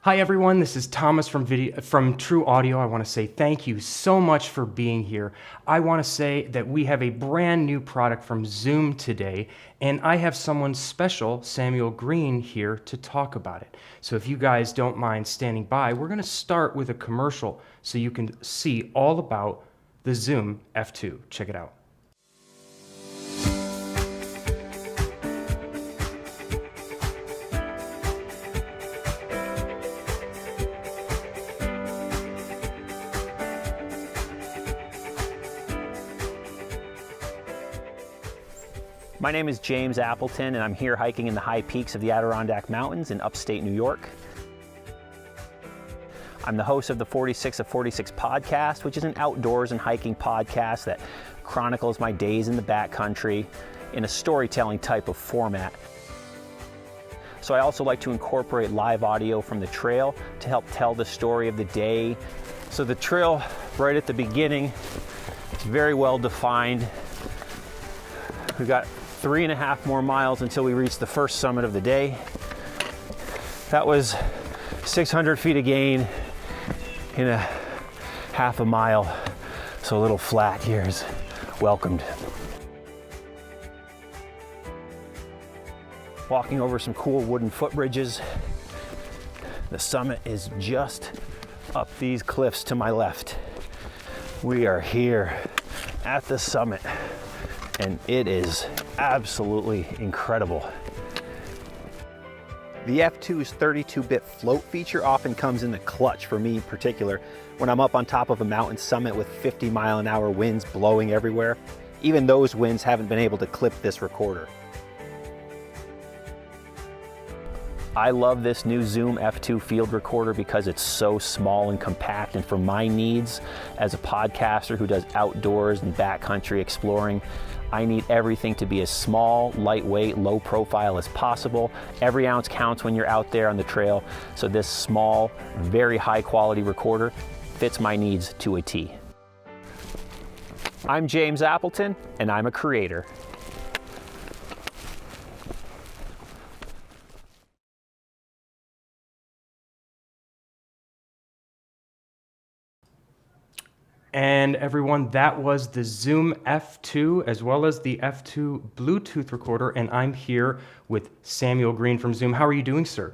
Hi everyone, this is Thomas from True Audio. I want to say thank you so much for being here. I want to say that we have a brand new product from Zoom today, and I have someone special, Samuel Greene, here to talk about it. So if you guys don't mind standing by, we're going to start with a commercial so you can see all about the Zoom F2. Check it out. My name is James Appleton, and I'm here hiking in the high peaks of the Adirondack Mountains in upstate New York. I'm the host of the 46 of 46 podcast, which is an outdoors and hiking podcast that chronicles my days in the backcountry in a storytelling type of format. So I also like to incorporate live audio from the trail to help tell the story of the day. So the trail right at the beginning, it's very well defined. We've got 3.5 more miles until we reach the first summit of the day. That was 600 feet of gain in a half a mile, so a little flat here is welcomed. Walking over some cool wooden footbridges. The summit is just up these cliffs to my left. We are here at the summit, and it is absolutely incredible. The F2's 32-bit float feature often comes in the clutch for me in particular when I'm up on top of a mountain summit with 50-mile-an-hour winds blowing everywhere. Even those winds haven't been able to clip this recorder. I love this new Zoom F2 field recorder because it's so small and compact, and for my needs as a podcaster who does outdoors and backcountry exploring, I need everything to be as small, lightweight, low profile as possible. Every ounce counts when you're out there on the trail, so this small, very high quality recorder fits my needs to a T. I'm James Appleton, and I'm a creator. And everyone, that was the Zoom F2 as well as the F2 Bluetooth recorder, and I'm here with Samuel Greene from Zoom. How are you doing, sir?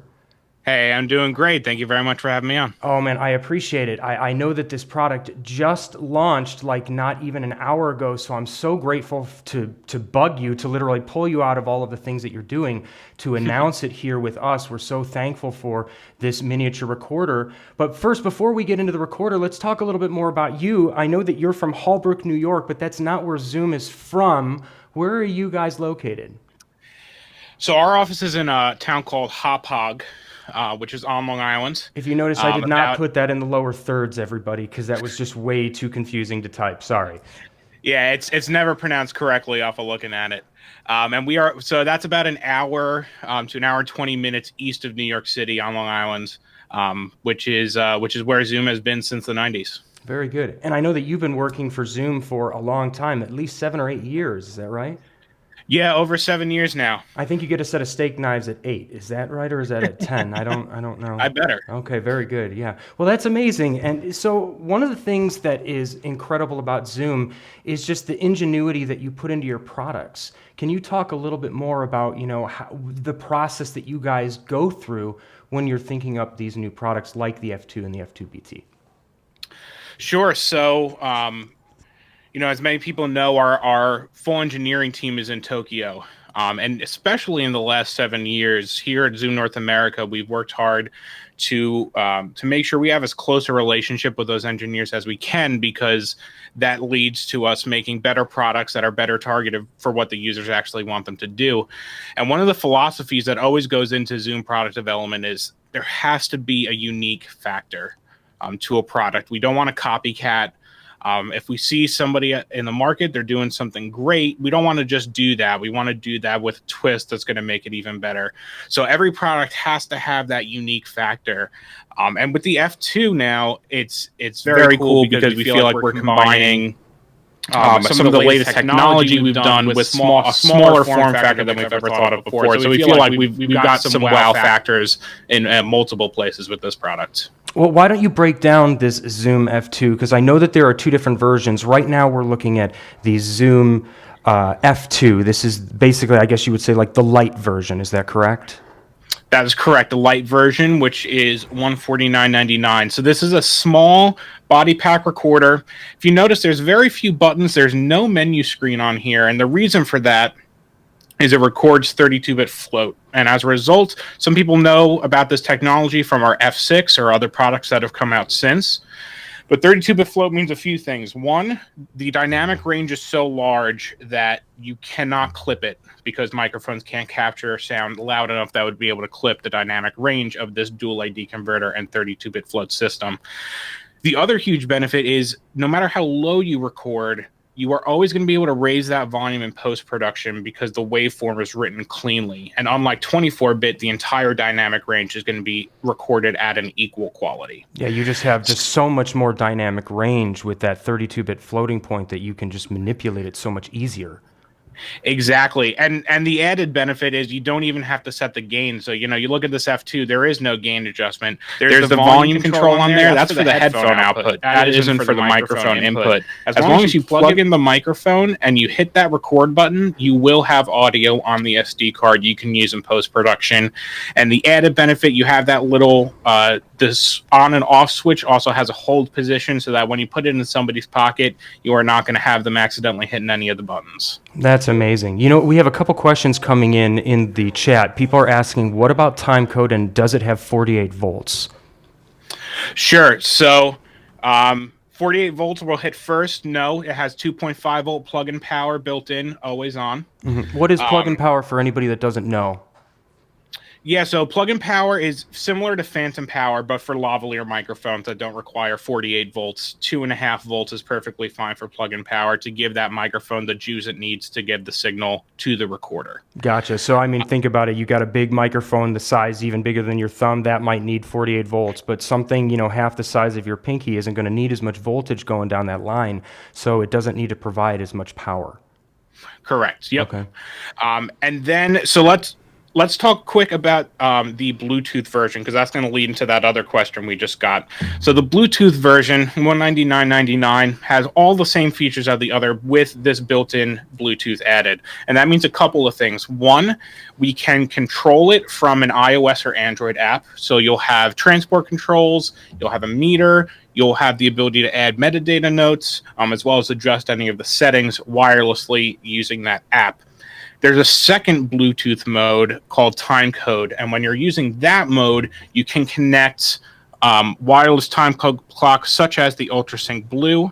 Hey, I'm doing great. Thank you very much for having me on. Oh man, I appreciate it. I know that this product just launched like not even an hour ago, so I'm so grateful to bug you, to literally pull you out of all of the things that you're doing to announce it here with us. We're so thankful for this miniature recorder. But first, before we get into the recorder, let's talk a little bit more about you. I know that you're from Holbrook, New York, but that's not where Zoom is from. Where are you guys located? So our office is in a town called Hauppauge, which is on Long Island. If you notice, I did not put that in the lower thirds, everybody, because that was just way too confusing to type. Sorry. Yeah, it's never pronounced correctly off of looking at it. And that's about an hour to an hour and 20 minutes east of New York City on Long Island, which is where Zoom has been since the 90s. Very good. And I know that you've been working for Zoom for a long time, at least 7 or 8 years. Is that right? Yeah, over 7 years now. I think you get a set of steak knives at 8. Is that right, or is that at 10? I don't know. I better. Okay, very good. Yeah. Well, that's amazing. And so one of the things that is incredible about Zoom is just the ingenuity that you put into your products. Can you talk a little bit more about, the process that you guys go through when you're thinking up these new products like the F2 and the F2-BT? Sure. So, as many people know, our full engineering team is in Tokyo. And especially in the last 7 years here at Zoom North America, we've worked hard to make sure we have as close a relationship with those engineers as we can, because that leads to us making better products that are better targeted for what the users actually want them to do. And one of the philosophies that always goes into Zoom product development is there has to be a unique factor to a product. We don't want to copycat. If we see somebody in the market, they're doing something great, we don't want to just do that. We want to do that with a twist that's going to make it even better. So every product has to have that unique factor. And with the F2 now, it's very cool because we feel like we're combining some of the latest technology we've done with a smaller form factor than we've ever thought of before. So we feel like we've got some wow factors in multiple places with this product. Well, why don't you break down this Zoom F2? Because I know that there are two different versions. Right now we're looking at the Zoom F2. This is basically, I guess you would say, like the light version. Is that correct? That is correct. The light version, which is $149.99. So this is a small body pack recorder. If you notice, there's very few buttons. There's no menu screen on here. And the reason for that is it records 32-bit float. And as a result, some people know about this technology from our F6 or other products that have come out since. But 32-bit float means a few things. One, the dynamic range is so large that you cannot clip it because microphones can't capture sound loud enough that would be able to clip the dynamic range of this dual ID converter and 32-bit float system. The other huge benefit is no matter how low you record, you are always going to be able to raise that volume in post-production because the waveform is written cleanly. And unlike 24-bit, the entire dynamic range is going to be recorded at an equal quality. Yeah, you just have just so much more dynamic range with that 32-bit floating point that you can just manipulate it so much easier. Exactly. And the added benefit is you don't even have to set the gain. So, you look at this F2, there is no gain adjustment. There's the volume control on there. That's for the headphone output. That isn't for the microphone input. As long as you plug in the microphone and you hit that record button, you will have audio on the SD card you can use in post-production. And the added benefit, you have that little this on and off switch also has a hold position so that when you put it in somebody's pocket, you are not going to have them accidentally hitting any of the buttons. That's amazing. We have a couple questions coming in the chat. People are asking, what about time code and does it have 48 volts? Sure. So 48 volts will hit first. No, it has 2.5 volt plug-in power built in, always on. Mm-hmm. What is plug-in power for anybody that doesn't know? Yeah, so plug-in power is similar to phantom power, but for lavalier microphones that don't require 48 volts. 2.5 volts is perfectly fine for plug-in power to give that microphone the juice it needs to give the signal to the recorder. Gotcha. So, think about it. You got a big microphone, the size even bigger than your thumb, that might need 48 volts, but something, half the size of your pinky isn't going to need as much voltage going down that line, so it doesn't need to provide as much power. Correct. Yep. Okay. And then, so let's talk quick about the Bluetooth version, because that's going to lead into that other question we just got. So the Bluetooth version, $199.99, has all the same features as the other with this built-in Bluetooth added. And that means a couple of things. One, we can control it from an iOS or Android app. So you'll have transport controls, you'll have a meter, you'll have the ability to add metadata notes, as well as adjust any of the settings wirelessly using that app. There's a second Bluetooth mode called time code, and when you're using that mode, you can connect wireless time clocks such as the UltraSync Blue,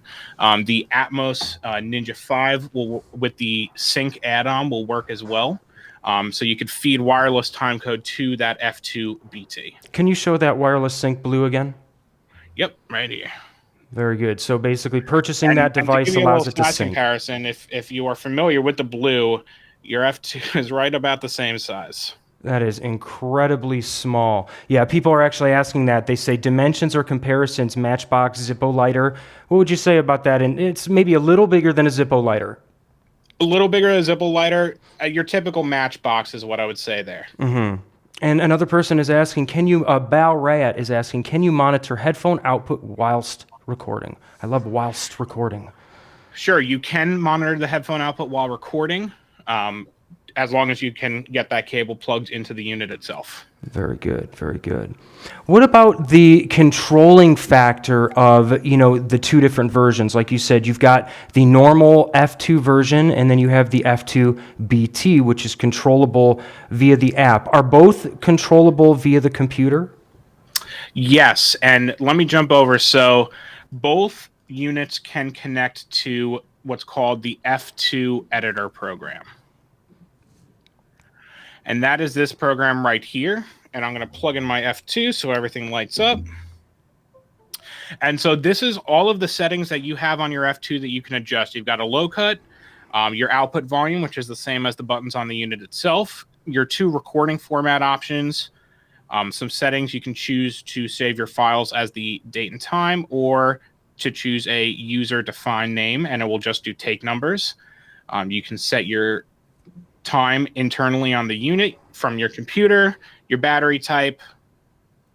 the Atmos Ninja 5 with the Sync add-on will work as well. So you could feed wireless time code to that F2-BT. Can you show that wireless Sync Blue again? Yep, right here. Very good. So basically, purchasing that device allows it to sync. Comparison, if you are familiar with the Blue, your F2 is right about the same size. That is incredibly small. Yeah, people are actually asking that. They say dimensions or comparisons, Matchbox, Zippo lighter. What would you say about that? And it's maybe a little bigger than a Zippo lighter. A little bigger than a Zippo lighter. Your typical Matchbox is what I would say there. Mm-hmm. And another person is asking, Bao Rayat is asking, can you monitor headphone output whilst recording? I love whilst recording. Sure, you can monitor the headphone output while recording. As long as you can get that cable plugged into the unit itself. Very good, very good. What about the controlling factor of, the two different versions? Like you said, you've got the normal F2 version, and then you have the F2-BT, which is controllable via the app. Are both controllable via the computer? Yes, and let me jump over. So both units can connect to what's called the F2 editor program. And that is this program right here. And I'm going to plug in my F2 so everything lights up. And so this is all of the settings that you have on your F2 that you can adjust. You've got a low cut, your output volume, which is the same as the buttons on the unit itself, your two recording format options, some settings you can choose to save your files as the date and time or to choose a user-defined name, and it will just do take numbers. You can set your time internally on the unit from your computer, your battery type,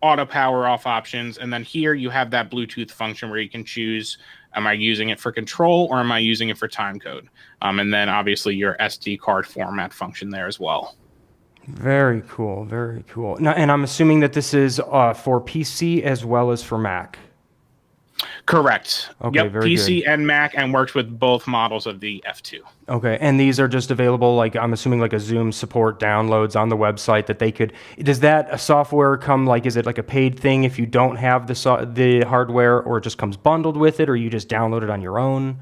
auto power off options, and then here you have that Bluetooth function where you can choose, am I using it for control or am I using it for time code? And then obviously your SD card format function there as well. Very cool, very cool. Now, and I'm assuming that this is for PC as well as for Mac. Correct. Okay, yep, very PC good. and Mac, and works with both models of the F2. Okay, and these are just available, like I'm assuming like a Zoom support downloads on the website that they could, does that software come like, is it like a paid thing if you don't have the hardware, or it just comes bundled with it, or you just download it on your own?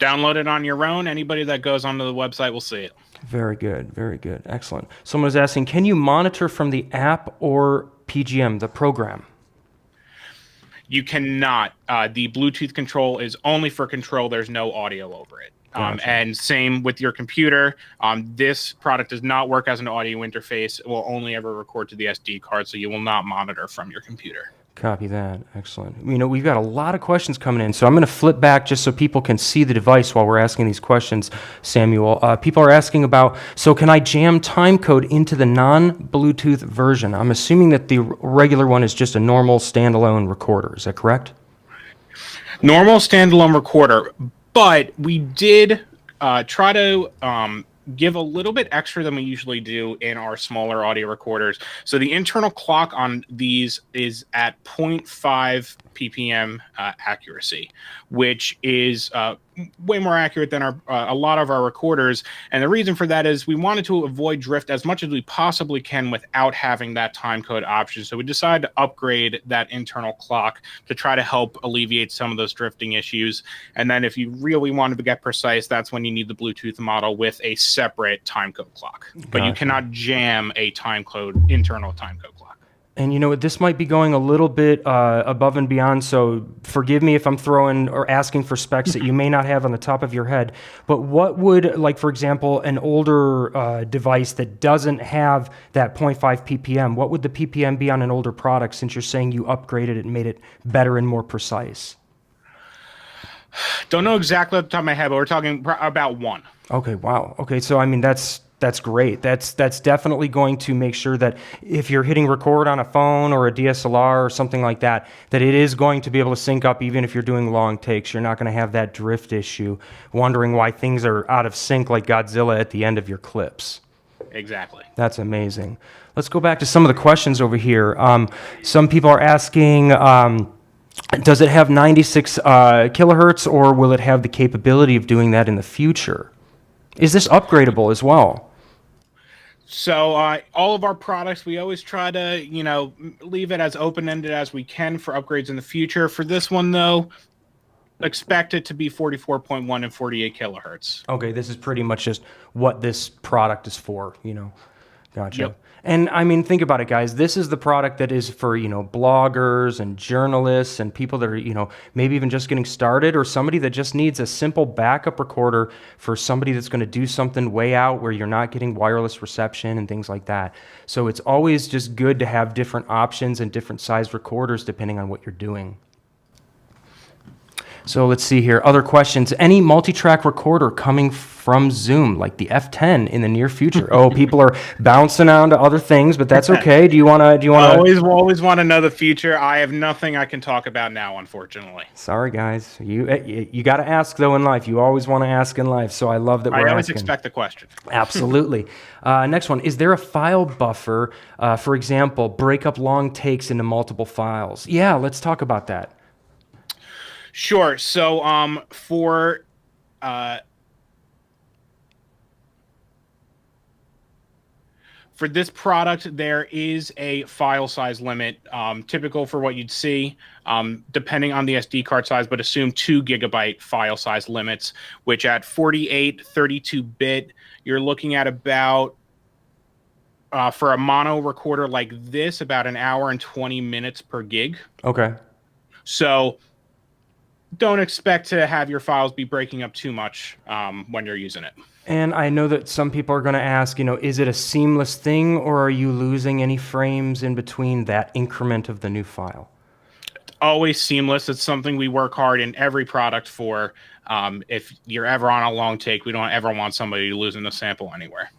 Download it on your own. Anybody that goes onto the website will see it. Very good, very good, excellent. Someone was asking, can you monitor from the app or PGM, the program? You cannot. The Bluetooth control is only for control. There's no audio over it. Gotcha. And same with your computer. This product does not work as an audio interface. It will only ever record to the SD card, so you will not monitor from your computer. Copy that. Excellent. You know, we've got a lot of questions coming in, so I'm going to flip back just so people can see the device while we're asking these questions, Samuel. People are asking about, so can I jam timecode into the non-Bluetooth version? I'm assuming that the regular one is just a normal standalone recorder. Is that correct? Normal standalone recorder, but we did try to give a little bit extra than we usually do in our smaller audio recorders. So the internal clock on these is at 0.5 ppm accuracy, which is way more accurate than a lot of our recorders. And the reason for that is we wanted to avoid drift as much as we possibly can without having that time code option. So we decided to upgrade that internal clock to try to help alleviate some of those drifting issues. And then if you really wanted to get precise, that's when you need the Bluetooth model with a separate time code clock. But you cannot jam a internal time code clock. And you know what, this might be going a little bit above and beyond, so forgive me if I'm throwing or asking for specs that you may not have on the top of your head, but what would, like for example, an older device that doesn't have that 0.5 ppm, what would the ppm be on an older product, since you're saying you upgraded it and made it better and more precise? Don't know exactly off the top of my head, but we're talking about 1. Okay, wow. Okay, so I mean, that's great. That's definitely going to make sure that if you're hitting record on a phone or a DSLR or something like that, that it is going to be able to sync up even if you're doing long takes. You're not going to have that drift issue, wondering why things are out of sync like Godzilla at the end of your clips. Exactly. That's amazing. Let's go back to some of the questions over here. Some people are asking, does it have 96 kilohertz, or will it have the capability of doing that in the future? Is this upgradable as well? So all of our products, we always try to, leave it as open-ended as we can for upgrades in the future. For this one, though, expect it to be 44.1 and 48 kilohertz. Okay, this is pretty much just what this product is for, Gotcha. Yep. And I mean, think about it, guys. This is the product that is for, bloggers and journalists and people that are, maybe even just getting started, or somebody that just needs a simple backup recorder for somebody that's going to do something way out where you're not getting wireless reception and things like that. So it's always just good to have different options and different size recorders depending on what you're doing. So let's see here. Other questions. Any multi-track recorder coming from Zoom, like the F10 in the near future? Oh, people are bouncing on to other things, but that's okay. Do you want to? Always want to know the future. I have nothing I can talk about now, unfortunately. Sorry, guys. You got to ask, though, in life. You always want to ask in life, so I love that we're asking. I always expect a question. Absolutely. Next one. Is there a file buffer, for example, break up long takes into multiple files? Yeah, let's talk about that. Sure. So for this product, there is a file size limit, typical for what you'd see, depending on the SD card size, but assume 2 gigabyte file size limits, which at 48, 32-bit, you're looking at about, for a mono recorder like this, about an hour and 20 minutes per gig. Okay. So don't expect to have your files be breaking up too much when you're using it. And I know that some people are going to ask, is it a seamless thing, or are you losing any frames in between that increment of the new file? always seamless. It's something we work hard in every product for. If you're ever on a long take, we don't ever want somebody losing a sample anywhere.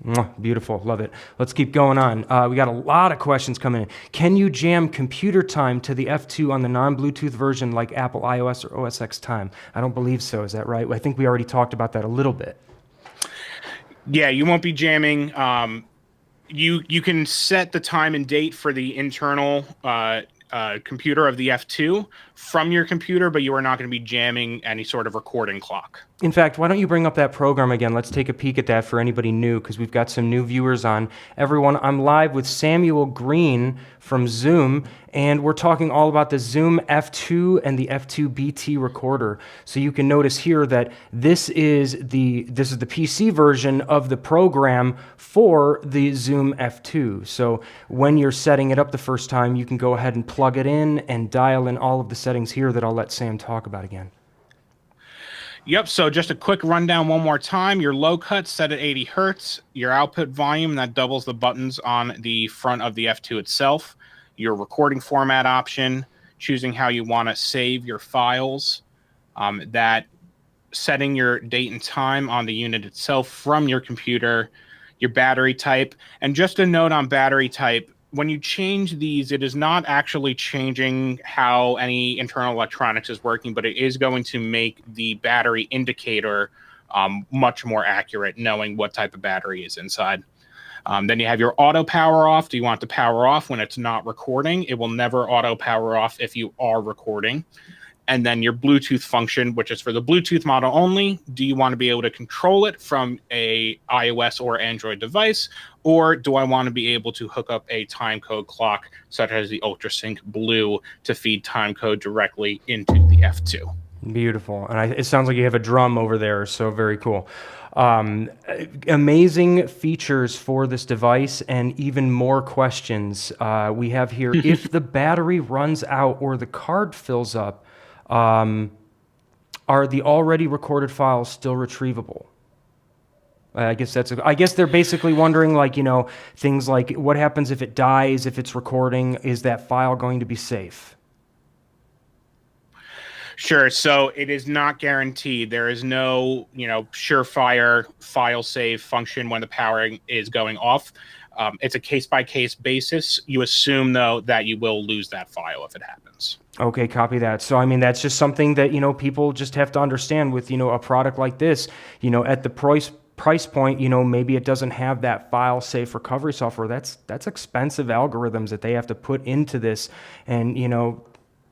Beautiful. Love it. Let's keep going on. We got a lot of questions coming in. Can you jam computer time to the F2 on the non-Bluetooth version like Apple iOS or OS X time? I don't believe so. Is that right? I think we already talked about that a little bit. Yeah, you won't be jamming. You can set the time and date for the internal computer of the F2 from your computer, but you are not going to be jamming any sort of recording clock. In fact, why don't you bring up that program again? Let's take a peek at that for anybody new, because we've got some new viewers on. Everyone, I'm live with Samuel Greene from Zoom, and we're talking all about the Zoom F2 and the F2-BT recorder. So you can notice here that this is the PC version of the program for the Zoom F2. So when you're setting it up the first time, you can go ahead and plug it in and dial in all of the settings here that I'll let Sam talk about again. Yep, so just a quick rundown one more time. Your low cut set at 80 hertz, your output volume, that doubles the buttons on the front of the F2 itself, your recording format option, choosing how you want to save your files, that setting your date and time on the unit itself from your computer, your battery type. And just a note on battery type, when you change these, it is not actually changing how any internal electronics is working, but it is going to make the battery indicator much more accurate, knowing what type of battery is inside. Then you have your auto power off. Do you want to power off when it's not recording? It will never auto power off if you are recording. And then your Bluetooth function, which is for the Bluetooth model only. Do you want to be able to control it from a iOS or Android device? Or do I want to be able to hook up a timecode clock, such as the UltraSync Blue, to feed timecode directly into the F2? Beautiful. And it sounds like you have a drum over there, so very cool. Amazing features for this device, and even more questions. We have here, if the battery runs out or the card fills up, are the already recorded files still retrievable? I guess they're basically wondering, like, things like what happens if it dies, if it's recording, is that file going to be safe? Sure. So it is not guaranteed. There is no, surefire file save function when the power is going off. It's a case-by-case basis. You assume, though, that you will lose that file if it happens. Okay, copy that. So, I mean, that's just something that, people just have to understand with, a product like this, at the price point, maybe it doesn't have that file safe recovery software. That's expensive algorithms that they have to put into this, and,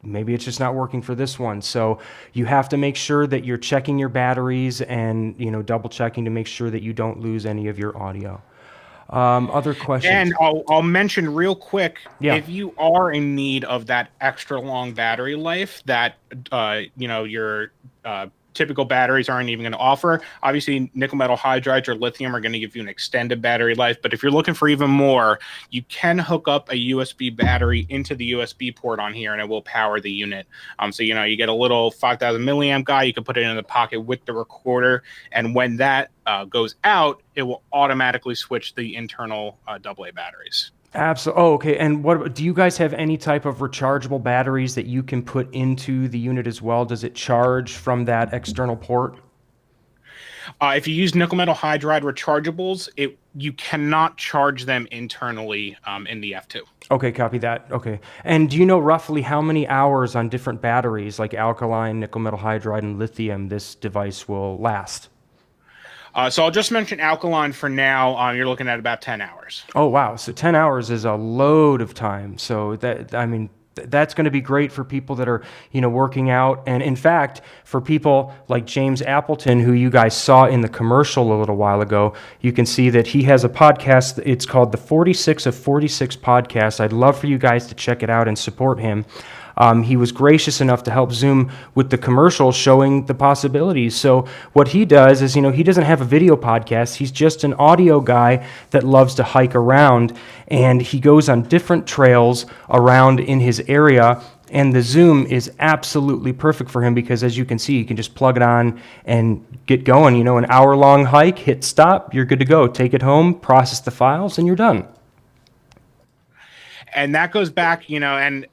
maybe it's just not working for this one. So you have to make sure that you're checking your batteries and, double checking to make sure that you don't lose any of your audio. Other questions? And I'll mention real quick, yeah. If you are in need of that extra long battery life that, your typical batteries aren't even going to offer. Obviously, nickel metal hydride or lithium are going to give you an extended battery life. But if you're looking for even more, you can hook up a USB battery into the USB port on here, and it will power the unit. So, you get a little 5,000 milliamp guy. You can put it in the pocket with the recorder. And when that goes out, it will automatically switch the internal AA batteries. Absolutely. Oh, okay. And what do you guys have any type of rechargeable batteries that you can put into the unit as well? Does it charge from that external port? If you use nickel metal hydride rechargeables, you cannot charge them internally in the F2. Okay, copy that. Okay. And do you know roughly how many hours on different batteries like alkaline, nickel metal hydride, and lithium this device will last? So I'll just mention alkaline for now. You're looking at about 10 hours. Oh, wow. So 10 hours is a load of time. So that's going to be great for people that are, working out. And in fact, for people like James Appleton, who you guys saw in the commercial a little while ago, you can see that he has a podcast. It's called the 46 of 46 podcast. I'd love for you guys to check it out and support him. He was gracious enough to help Zoom with the commercial showing the possibilities. So what he does is, he doesn't have a video podcast. He's just an audio guy that loves to hike around, and he goes on different trails around in his area. And the Zoom is absolutely perfect for him because, as you can see, you can just plug it on and get going. An hour-long hike, hit stop, you're good to go. Take it home, process the files, and you're done. And that goes back, and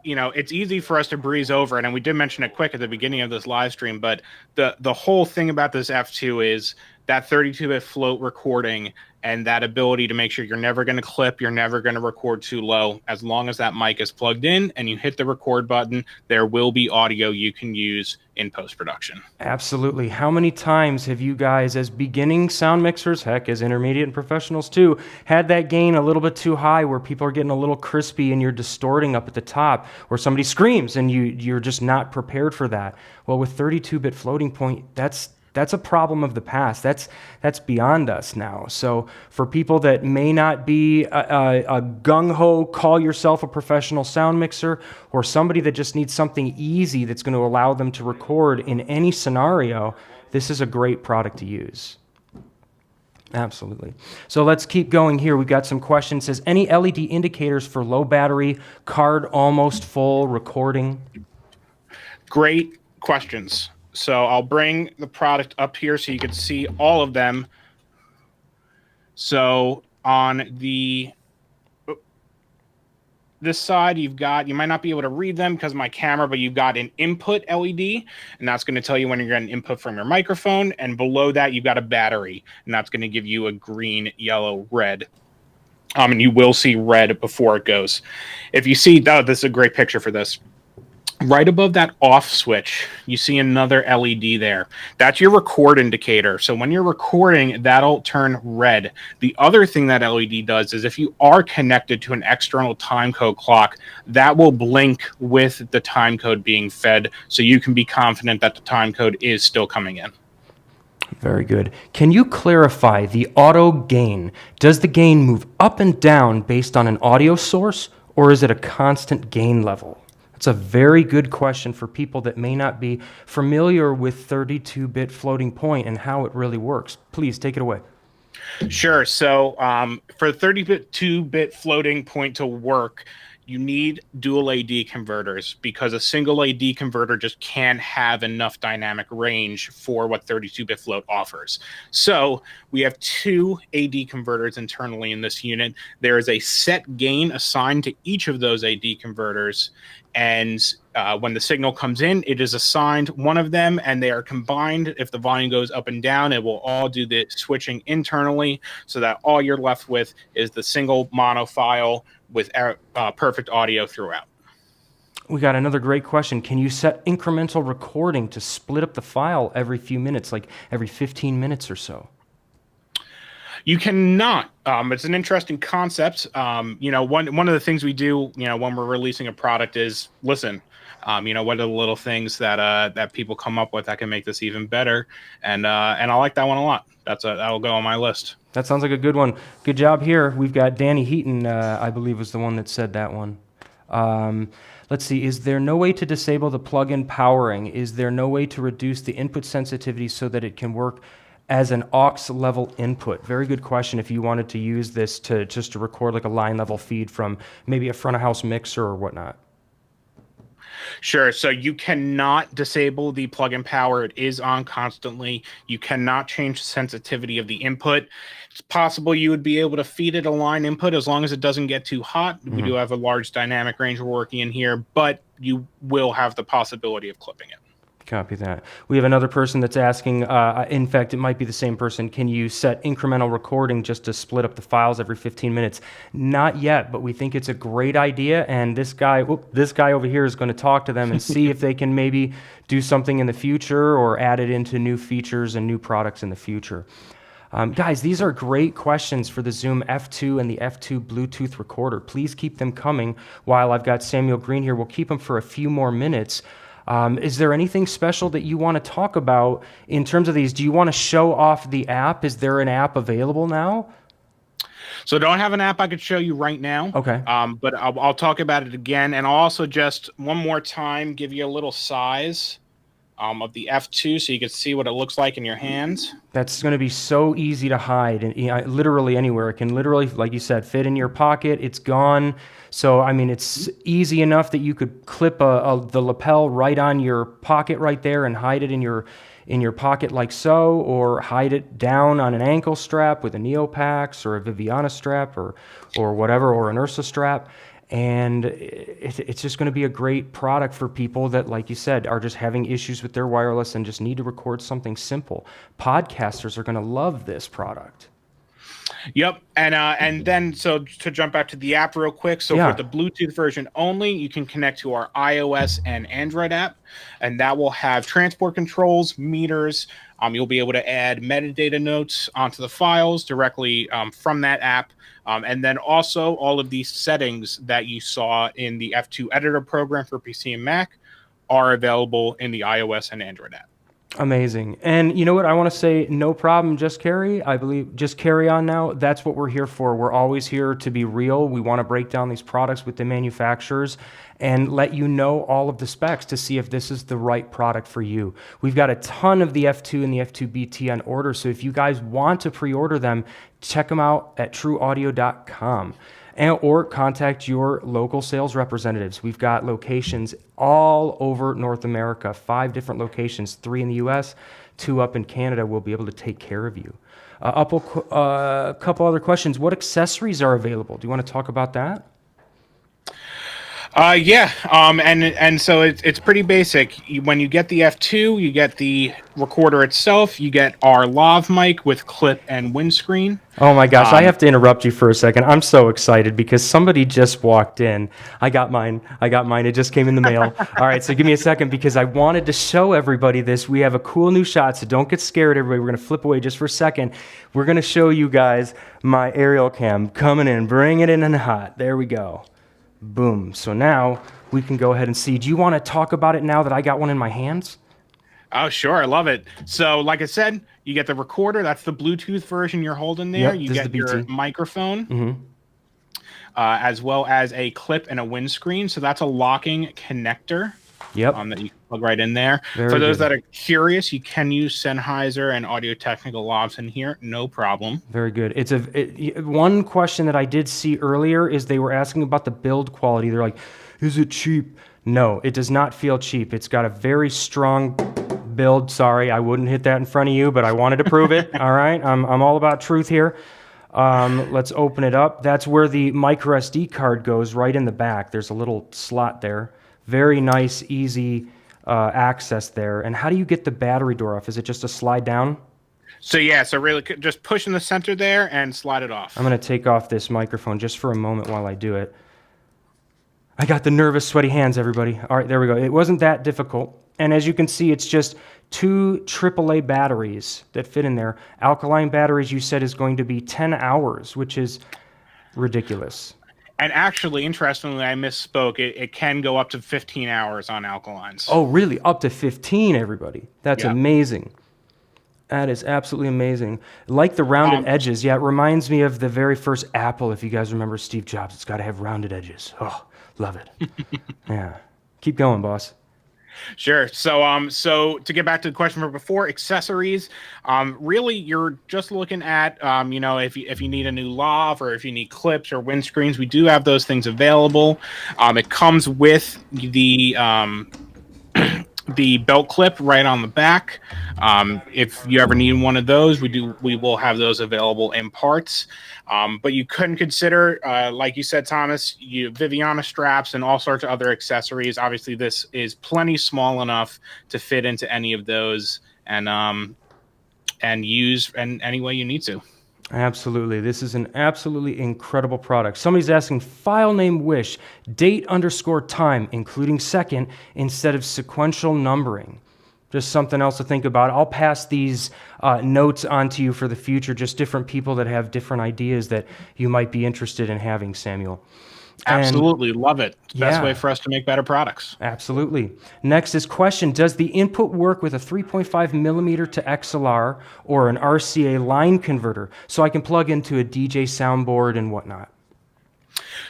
it's easy for us to breeze over it, and we did mention it quick at the beginning of this live stream, but the whole thing about this F2 is that 32-bit float recording and that ability to make sure you're never going to clip, you're never going to record too low. As long as that mic is plugged in and you hit the record button, there will be audio you can use in post-production. Absolutely. How many times have you guys, as beginning sound mixers, heck, as intermediate and professionals too, had that gain a little bit too high where people are getting a little crispy and you're distorting up at the top, or somebody screams and you're just not prepared for that? Well, with 32-bit floating point, that's a problem of the past. That's beyond us now. So for people that may not be a gung-ho, call yourself a professional sound mixer, or somebody that just needs something easy that's going to allow them to record in any scenario, this is a great product to use. Absolutely. So let's keep going here. We've got some questions. It says, any LED indicators for low battery, card almost full, recording? Great questions. So I'll bring the product up here so you can see all of them. So on this side, you might not be able to read them because of my camera, but you've got an input LED, and that's going to tell you when you're getting input from your microphone. And below that, you've got a battery, and that's going to give you a green, yellow, red. And you will see red before it goes. If you see, this is a great picture for this. Right above that off switch, you see another LED there. That's your record indicator. So when you're recording, that'll turn red. The other thing that LED does is if you are connected to an external timecode clock, that will blink with the timecode being fed, so you can be confident that the timecode is still coming in. Very good. Can you clarify the auto gain? Does the gain move up and down based on an audio source, or is it a constant gain level? It's a very good question for people that may not be familiar with 32-bit floating point and how it really works. Please take it away. Sure. So for 32-bit floating point to work, you need dual AD converters, because a single AD converter just can't have enough dynamic range for what 32-bit float offers. So we have two AD converters internally in this unit. There is a set gain assigned to each of those AD converters. And when the signal comes in, it is assigned one of them, and they are combined. If the volume goes up and down, it will all do the switching internally, so that all you're left with is the single mono file with perfect audio throughout. We got another great question. Can you set incremental recording to split up the file every few minutes, like every 15 minutes or so? You cannot. It's an interesting concept. One of the things we do, when we're releasing a product is listen. What are the little things that people come up with that can make this even better? And I like that one a lot. That'll go on my list. That sounds like a good one. Good job here. We've got Danny Heaton, I believe, was the one that said that one. Let's see. Is there no way to disable the plug-in powering? Is there no way to reduce the input sensitivity so that it can work as an aux level input? Very good question. If you wanted to use this to record like a line level feed from maybe a front of house mixer or whatnot. Sure. So you cannot disable the plug-in power. It is on constantly. You cannot change the sensitivity of the input. It's possible you would be able to feed it a line input as long as it doesn't get too hot. We do have a large dynamic range we're working in here, but you will have the possibility of clipping it. Copy that. We have another person that's asking, in fact, it might be the same person, can you set incremental recording just to split up the files every 15 minutes? Not yet, but we think it's a great idea, and this guy over here is going to talk to them and see if they can maybe do something in the future or add it into new features and new products in the future. Guys, these are great questions for the Zoom F2 and the F2 Bluetooth recorder. Please keep them coming while I've got Samuel Greene here. We'll keep them for a few more minutes. Is there anything special that you want to talk about in terms of these? Do you want to show off the app? Is there an app available now? So I don't have an app I could show you right now. Okay. But I'll talk about it again. And I'll also just one more time give you a little size of the F2 so you can see what it looks like in your hands. That's going to be so easy to hide, and literally anywhere. It can literally, like you said, fit in your pocket. It's gone. So, I mean, it's easy enough that you could clip the lapel right on your pocket right there and hide it in your pocket like so, or hide it down on an ankle strap with a Neopax or a Viviana strap or whatever, or an Ursa strap. And it's just going to be a great product for people that, like you said, are just having issues with their wireless and just need to record something simple. Podcasters are going to love this product. Yep, and then so to jump back to the app real quick. So Yeah. for the Bluetooth version only, you can connect to our iOS and Android app, and that will have transport controls, meters. You'll be able to add metadata notes onto the files directly from that app, and then also all of these settings that you saw in the F2 editor program for PC and Mac are available in the iOS and Android app. Amazing. And you know what? I want to say no problem, just carry. I believe just carry on now. That's what we're here for. We're always here to be real. We want to break down these products with the manufacturers and let you know all of the specs to see if this is the right product for you. We've got a ton of the F2 and the F2-BT on order. So if you guys want to pre-order them, check them out at trueaudio.com. Or contact your local sales representatives. We've got locations all over North America, 5 different locations, 3 in the US, 2 up in Canada. Will be able to take care of you. A couple other questions. What accessories are available? Do you want to talk about that? Yeah, and so it's pretty basic. When you get the F2, you get the recorder itself. You get our lav mic with clip and windscreen. Oh my gosh, I have to interrupt you for a second. I'm so excited because somebody just walked in. I got mine. It just came in the mail. All right, so give me a second because I wanted to show everybody this. We have a cool new shot, so don't get scared, everybody. We're going to flip away just for a second. We're going to show you guys my aerial cam coming in, bring it in and hot. There we go. Boom. So now we can go ahead and see. Do you want to talk about it now that I got one in my hands? Oh, sure. I love it. So, like I said, you get the recorder. That's the Bluetooth version you're holding there. Yep, you this is get the your BT. microphone, as well as a clip and a windscreen. So that's a locking connector. Yep. That you can plug right in there. Very For those good. that are curious, you can use Sennheiser and Audio Technica lavs in here. No problem. Very good. One question that I did see earlier is they were asking about the build quality. They're like, is it cheap? No, it does not feel cheap. It's got a very strong build. Sorry, I wouldn't hit that in front of you, but I wanted to prove it. All right, I'm all about truth here. Let's open it up. That's where the micro SD card goes, right in the back. There's a little slot there. Very nice, easy access there. And how do you get the battery door off? Is it just a slide down? So yeah, so really just push in the center there and slide it off. I'm going to take off this microphone just for a moment while I do it. I got the nervous, sweaty hands, everybody. All right, there we go. It wasn't that difficult. And as you can see, it's just 2 AAA batteries that fit in there. Alkaline batteries, you said, is going to be 10 hours, which is ridiculous. And actually, interestingly, I misspoke. It can go up to 15 hours on alkalines. Oh, really? Up to 15, everybody. That's Yeah. amazing. That is absolutely amazing. Like the rounded edges. Yeah, it reminds me of the very first Apple, if you guys remember Steve Jobs. It's got to have rounded edges. Oh, love it. Yeah. Keep going, boss. Sure. So to get back to the question from before, accessories, really you're just looking at, if you need a new lav or if you need clips or windscreens, we do have those things available. It comes with the belt clip right on the back. If you ever need one of those, we will have those available in parts. But you couldn't consider, like you said, Thomas, Viviana straps and all sorts of other accessories. Obviously, this is plenty small enough to fit into any of those and use in any way you need to. Absolutely. This is an absolutely incredible product. Somebody's asking file name wish, date_time, including second, instead of sequential numbering. Just something else to think about. I'll pass these notes on to you for the future, just different people that have different ideas that you might be interested in having, Samuel. Absolutely. Love it. It's the best Yeah. way for us to make better products. Absolutely. Next is question, does the input work with a 3.5 millimeter to XLR or an RCA line converter so I can plug into a DJ soundboard and whatnot?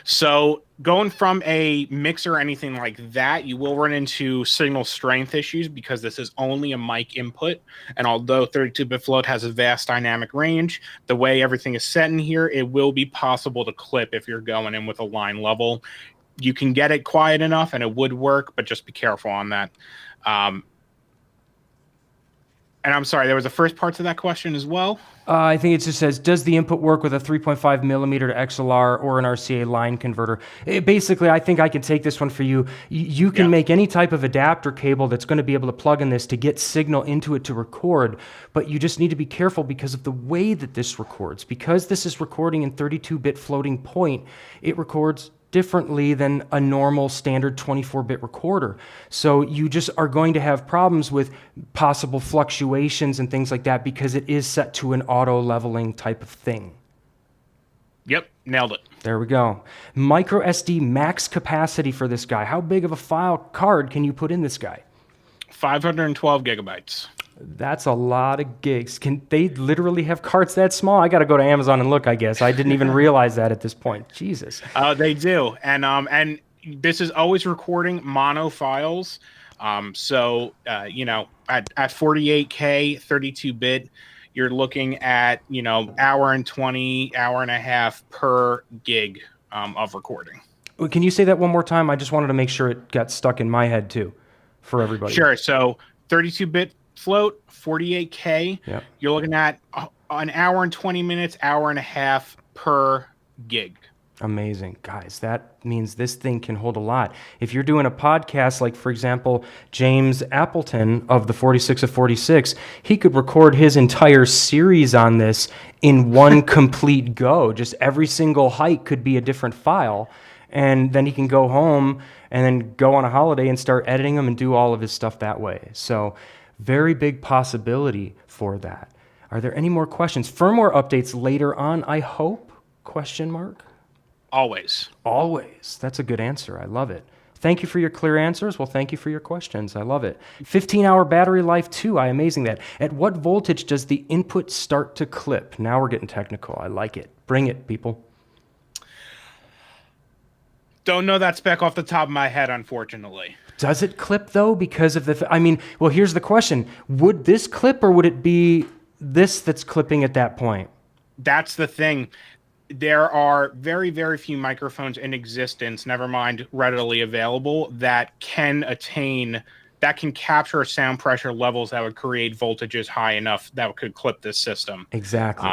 So going from a mixer or anything like that, you will run into signal strength issues because this is only a mic input. And although 32-bit float has a vast dynamic range, the way everything is set in here, it will be possible to clip if you're going in with a line level. You can get it quiet enough and it would work, but just be careful on that. And I'm sorry, there was a first part to that question as well. I think it just says, does the input work with a 3.5 millimeter to XLR or an RCA line converter? Basically, I think I can take this one for you. You can make any type of adapter cable that's going to be able to plug in this to get signal into it to record, but you just need to be careful because of the way that this records. Because this is recording in 32-bit floating point, it records differently than a normal standard 24-bit recorder. So you just are going to have problems with possible fluctuations and things like that because it is set to an auto leveling type of thing. Yep, nailed it. There we go. Micro SD max capacity for this guy. How big of a file card can you put in this guy? 512 gigabytes. That's a lot of gigs. Can they literally have cards that small? I got to go to Amazon and look, I guess. I didn't even realize that at this point. Jesus. They do. And this is always recording mono files. So at 48K, 32-bit, you're looking at, hour and 20, hour and a half per gig of recording. Can you say that one more time? I just wanted to make sure it got stuck in my head too for everybody. Sure. So 32-bit float, 48K, you're looking at an hour and 20 minutes, hour and a half per gig. Amazing. Guys, that means this thing can hold a lot. If you're doing a podcast, like, for example, James Appleton of the 46 of 46, he could record his entire series on this in one complete go. Just every single hike could be a different file. And then he can go home and then go on a holiday and start editing them and do all of his stuff that way. So very big possibility for that. Are there any more questions? Firmware updates later on, I hope? Question mark? Always. Always. That's a good answer. I love it. Thank you for your clear answers. Well, thank you for your questions. I love it. 15-hour battery life too. Amazing that. At what voltage does the input start to clip? Now we're getting technical. I like it. Bring it, people. Don't know that spec off the top of my head, unfortunately. Does it clip, though, because of the... well, here's the question. Would this clip, or would it be this that's clipping at that point? That's the thing. There are very, very few microphones in existence, never mind readily available, that can capture sound pressure levels that would create voltages high enough that could clip this system. Exactly.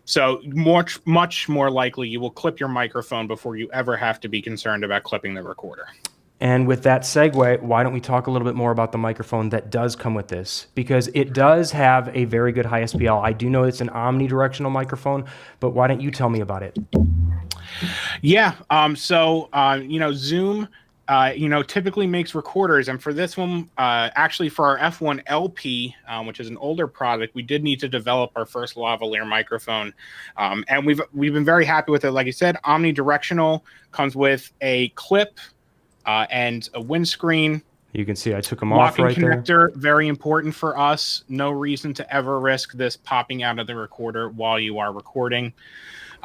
So much more likely you will clip your microphone before you ever have to be concerned about clipping the recorder. And with that segue, why don't we talk a little bit more about the microphone that does come with this? Because it does have a very good high SPL. I do know it's an omnidirectional microphone, but why don't you tell me about it? Yeah. Zoom, typically makes recorders. And for this one, actually for our F1-LP, which is an older product, we did need to develop our first lavalier microphone. And we've been very happy with it. Like I said, omnidirectional, comes with a clip, and a windscreen. You can see I took them off right connector, there. Very important for us. No reason to ever risk this popping out of the recorder while you are recording.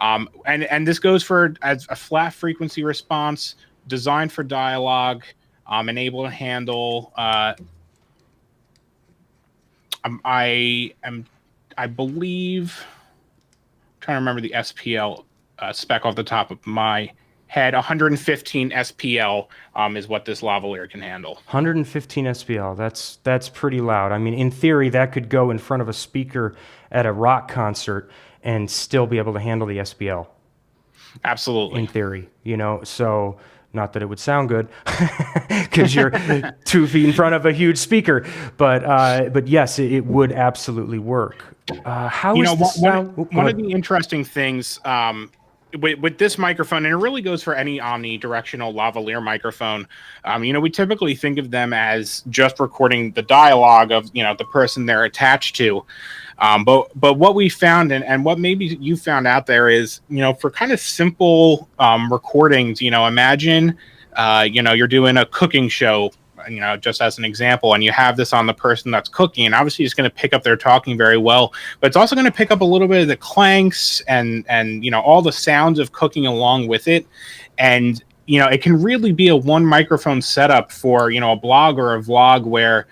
And this goes for as a flat frequency response, designed for dialogue, and able to handle. I believe. I'm trying to remember the SPL spec off the top of my head. 115 SPL is what this lavalier can handle. 115 SPL. That's pretty loud. I mean, in theory, that could go in front of a speaker at a rock concert and still be able to handle the SPL. Absolutely. In theory, so not that it would sound good because you're 2 feet in front of a huge speaker, but yes, it would absolutely work. How is the sound? One of the interesting things with this microphone, and it really goes for any omnidirectional lavalier microphone, we typically think of them as just recording the dialogue of, the person they're attached to. But what we found, and what maybe you found out there is, for kind of simple recordings, imagine, you're doing a cooking show, just as an example, and you have this on the person that's cooking, and obviously it's going to pick up their talking very well, but it's also going to pick up a little bit of the clanks and all the sounds of cooking along with it. And, it can really be a one microphone setup for, a blog or a vlog where,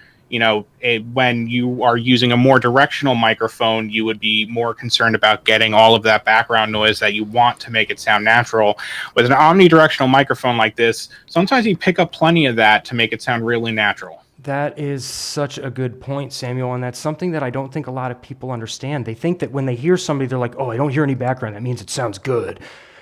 when you are using a more directional microphone, you would be more concerned about getting all of that background noise that you want to make it sound natural. With an omnidirectional microphone like this, sometimes you pick up plenty of that to make it sound really natural. That is such a good point, Samuel, and that's something that I don't think a lot of people understand. They think that when they hear somebody, they're like, oh, I don't hear any background. That means it sounds good.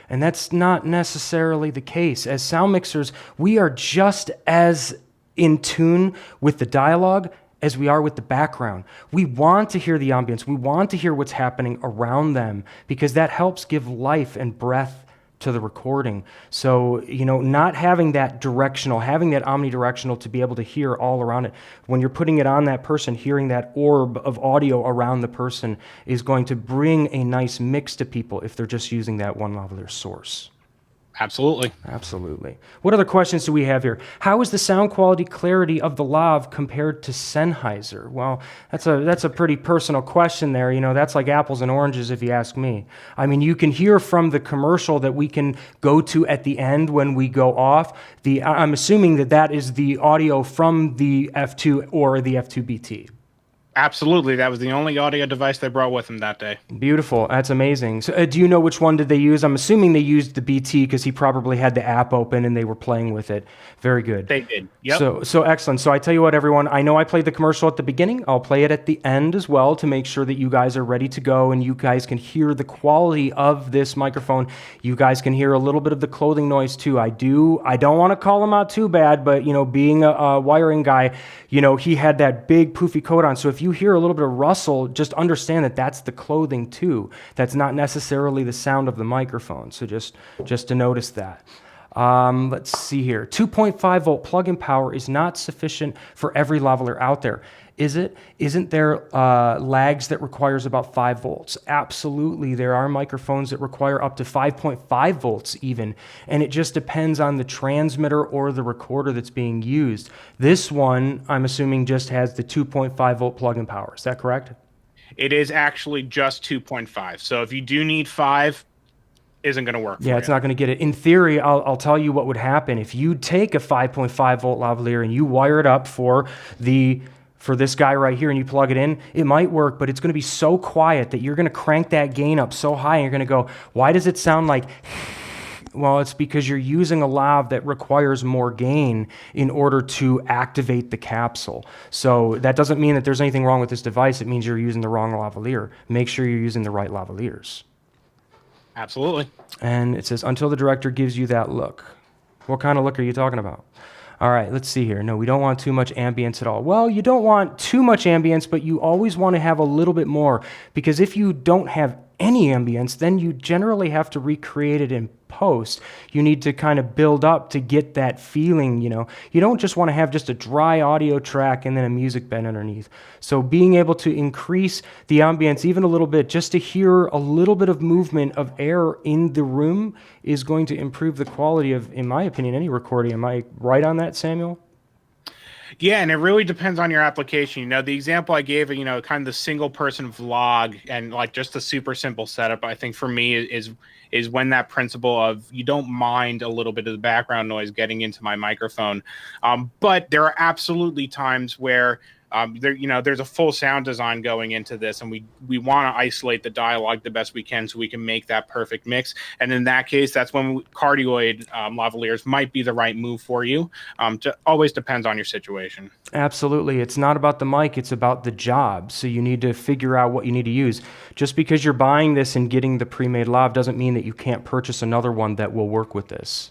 And that's not necessarily the case. As sound mixers, we are just as in tune with the dialogue as we are with the background. We want to hear the ambience. We want to hear what's happening around them because that helps give life and breath to the recording. So, not having that directional, having that omnidirectional to be able to hear all around it. When you're putting it on that person, hearing that orb of audio around the person is going to bring a nice mix to people if they're just using that one lavalier source. Absolutely. Absolutely. What other questions do we have here? How is the sound quality clarity of the lav compared to Sennheiser? Well, that's a pretty personal question there. That's like apples and oranges if you ask me. I mean, you can hear from the commercial that we can go to at the end when we go off. I'm assuming that is the audio from the F2 or the F2-BT. Absolutely. That was the only audio device they brought with them that day. Beautiful. That's amazing. So, do you know which one did they use? I'm assuming they used the BT because he probably had the app open and they were playing with it. Very good. They did. Yep. So excellent. So I tell you what, everyone, I know I played the commercial at the beginning. I'll play it at the end as well to make sure that you guys are ready to go and you guys can hear the quality of this microphone. You guys can hear a little bit of the clothing noise too. I don't want to call him out too bad, but being a wiring guy, he had that big poofy coat on. So if you hear a little bit of rustle, just understand that that's the clothing too. That's not necessarily the sound of the microphone. So just to notice that. Let's see here. 2.5 volt plug-in power is not sufficient for every lavalier out there. Is it? Isn't there lags that requires about 5 volts? Absolutely. There are microphones that require up to 5.5 volts even, and it just depends on the transmitter or the recorder that's being used. This one, I'm assuming, just has the 2.5 volt plug-in power. Is that correct? It is actually just 2.5. So if you do need 5, isn't going to work. Yeah, it's not going to get it. In theory, I'll tell you what would happen. If you take a 5.5 volt lavalier and you wire it up for this guy right here and you plug it in, it might work, but it's going to be so quiet that you're going to crank that gain up so high and you're going to go, why does it sound like... Well, it's because you're using a lav that requires more gain in order to activate the capsule. So that doesn't mean that there's anything wrong with this device. It means you're using the wrong lavalier. Make sure you're using the right lavaliers. Absolutely. And it says, until the director gives you that look. What kind of look are you talking about? All right, let's see here. No, we don't want too much ambience at all. Well, you don't want too much ambience, but you always want to have a little bit more, because if you don't have any ambience, then you generally have to recreate it in post. You need to kind of build up to get that feeling, You don't just want to have just a dry audio track and then a music bed underneath. So being able to increase the ambience even a little bit, just to hear a little bit of movement of air in the room, is going to improve the quality of, in my opinion, any recording. Am I right on that, Samuel? Yeah, and it really depends on your application. The example I gave, kind of the single person vlog and like just a super simple setup, I think for me is when that principle of you don't mind a little bit of the background noise getting into my microphone. But there are absolutely times where there's a full sound design going into this, and we want to isolate the dialogue the best we can so we can make that perfect mix. And in that case, that's when cardioid lavaliers might be the right move for you. Always depends on your situation. Absolutely. It's not about the mic, it's about the job. So you need to figure out what you need to use. Just because you're buying this and getting the pre-made lav doesn't mean that you can't purchase another one that will work with this.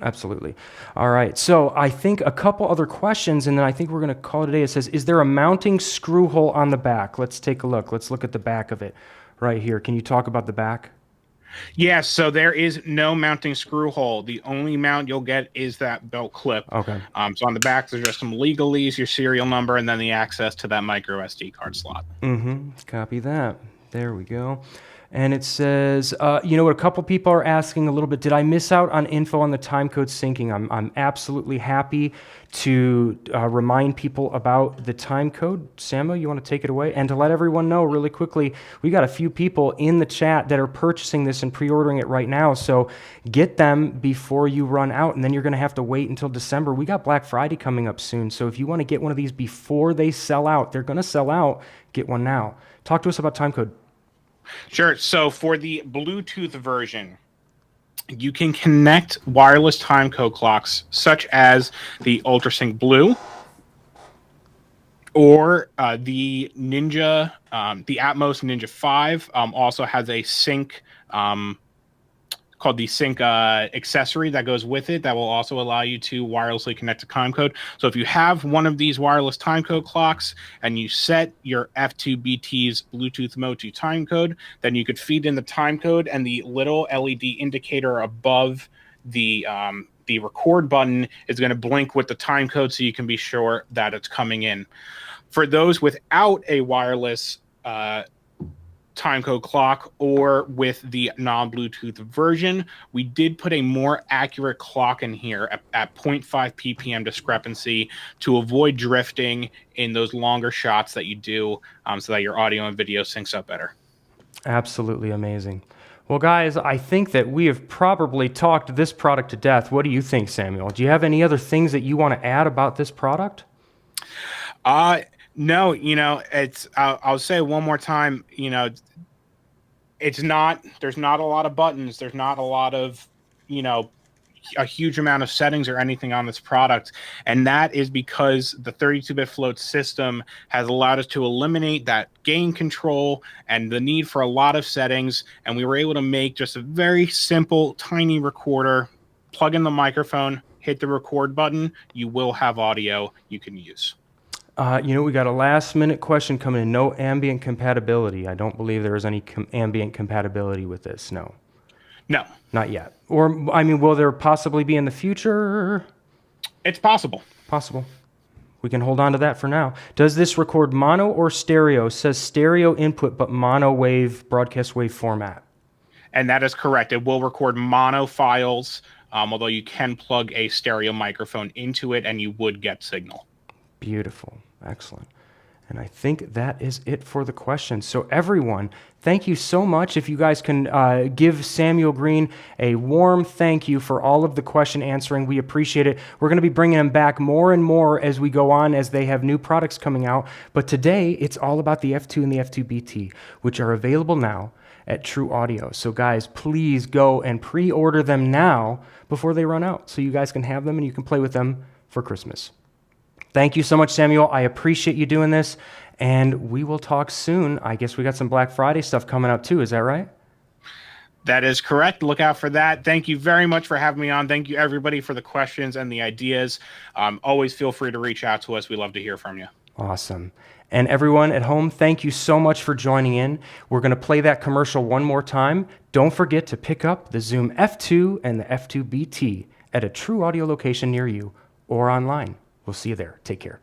Absolutely. All right. So I think a couple other questions, and then I think we're going to call it a day. It says, is there a mounting screw hole on the back? Let's take a look. Let's look at the back of it right here. Can you talk about the back? Yeah, so there is no mounting screw hole. The only mount you'll get is that belt clip. Okay. So on the back, there's just some legalese, your serial number, and then the access to that micro SD card slot. Copy that. There we go. And it says, a couple people are asking a little bit, did I miss out on info on the timecode syncing? I'm absolutely happy to remind people about the timecode. Samuel, you want to take it away? And to let everyone know really quickly, we got a few people in the chat that are purchasing this and pre-ordering it right now. So get them before you run out, and then you're going to have to wait until December. We got Black Friday coming up soon. So if you want to get one of these before they sell out, they're going to sell out, get one now. Talk to us about timecode. Sure. So for the Bluetooth version, you can connect wireless timecode clocks such as the UltraSync Blue Or the Ninja, the Atmos Ninja 5 also has a sync called the sync accessory that goes with it that will also allow you to wirelessly connect to timecode. So if you have one of these wireless timecode clocks and you set your F2-BT's Bluetooth mode to timecode, then you could feed in the timecode, and the little LED indicator above the record button is going to blink with the timecode so you can be sure that it's coming in. For those without a wireless timecode clock or with the non-Bluetooth version, we did put a more accurate clock in here at 0.5 ppm discrepancy to avoid drifting in those longer shots that you do, so that your audio and video syncs up better. Absolutely amazing. Well, guys, I think that we have probably talked this product to death. What do you think, Samuel? Do you have any other things that you want to add about this product? No, I'll say one more time, there's not a lot of buttons. There's not a lot of, a huge amount of settings or anything on this product. And that is because the 32-bit float system has allowed us to eliminate that gain control and the need for a lot of settings. And we were able to make just a very simple, tiny recorder, plug in the microphone, hit the record button. You will have audio you can use. We got a last-minute question coming in. No ambient compatibility. I don't believe there is any ambient compatibility with this. No. No. Not yet. Or, will there possibly be in the future? It's possible. Possible. We can hold on to that for now. Does this record mono or stereo? It says stereo input, but mono wave, broadcast wave format. And that is correct. It will record mono files, although you can plug a stereo microphone into it and you would get signal. Beautiful. Excellent. And I think that is it for the questions. So everyone, thank you so much. If you guys can give Samuel Greene a warm thank you for all of the question answering, we appreciate it. We're going to be bringing them back more and more as we go on, as they have new products coming out. But today, it's all about the F2 and the F2-BT, which are available now at True Audio. So guys, please go and pre-order them now before they run out, so you guys can have them and you can play with them for Christmas. Thank you so much, Samuel. I appreciate you doing this, and we will talk soon. I guess we got some Black Friday stuff coming up too. Is that right? That is correct. Look out for that. Thank you very much for having me on. Thank you, everybody, for the questions and the ideas. Always feel free to reach out to us. We love to hear from you. Awesome. And everyone at home, thank you so much for joining in. We're going to play that commercial one more time. Don't forget to pick up the Zoom F2 and the F2-BT at a True Audio location near you or online. We'll see you there. Take care.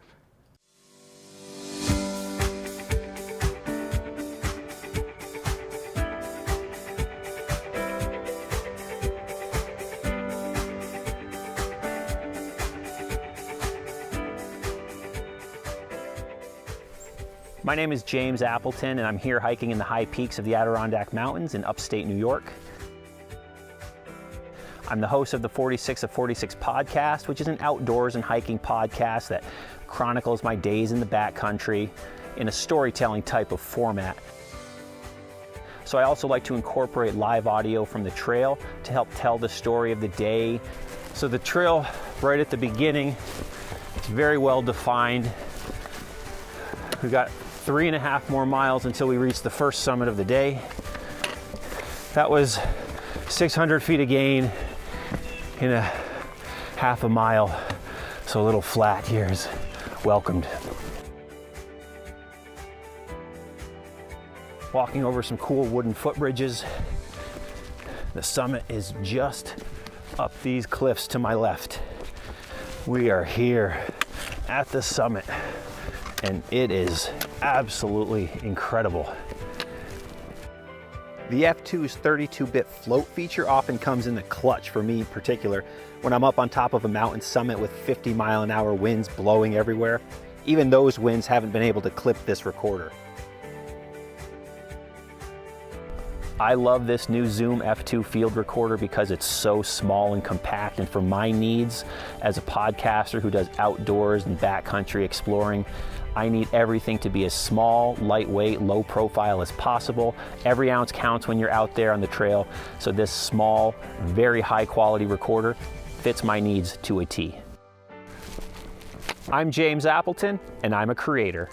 My name is James Appleton, and I'm here hiking in the high peaks of the Adirondack Mountains in upstate New York. I'm the host of the 46 of 46 podcast, which is an outdoors and hiking podcast that chronicles my days in the backcountry in a storytelling type of format. So I also like to incorporate live audio from the trail to help tell the story of the day. So the trail right at the beginning, it's very well defined. We've got 3.5 more miles until we reach the first summit of the day. That was 600 feet of gain in a half a mile, so a little flat here is welcomed. Walking over some cool wooden footbridges. The summit is just up these cliffs to my left. We are here at the summit, and it is absolutely incredible. The F2's 32-bit float feature often comes in the clutch for me in particular when I'm up on top of a mountain summit with 50-mile-an-hour winds blowing everywhere. Even those winds haven't been able to clip this recorder. I love this new Zoom F2 field recorder because it's so small and compact, and for my needs as a podcaster who does outdoors and backcountry exploring, I need everything to be as small, lightweight, low profile as possible. Every ounce counts when you're out there on the trail, so this small, very high quality recorder fits my needs to a T. I'm James Appleton, and I'm a creator.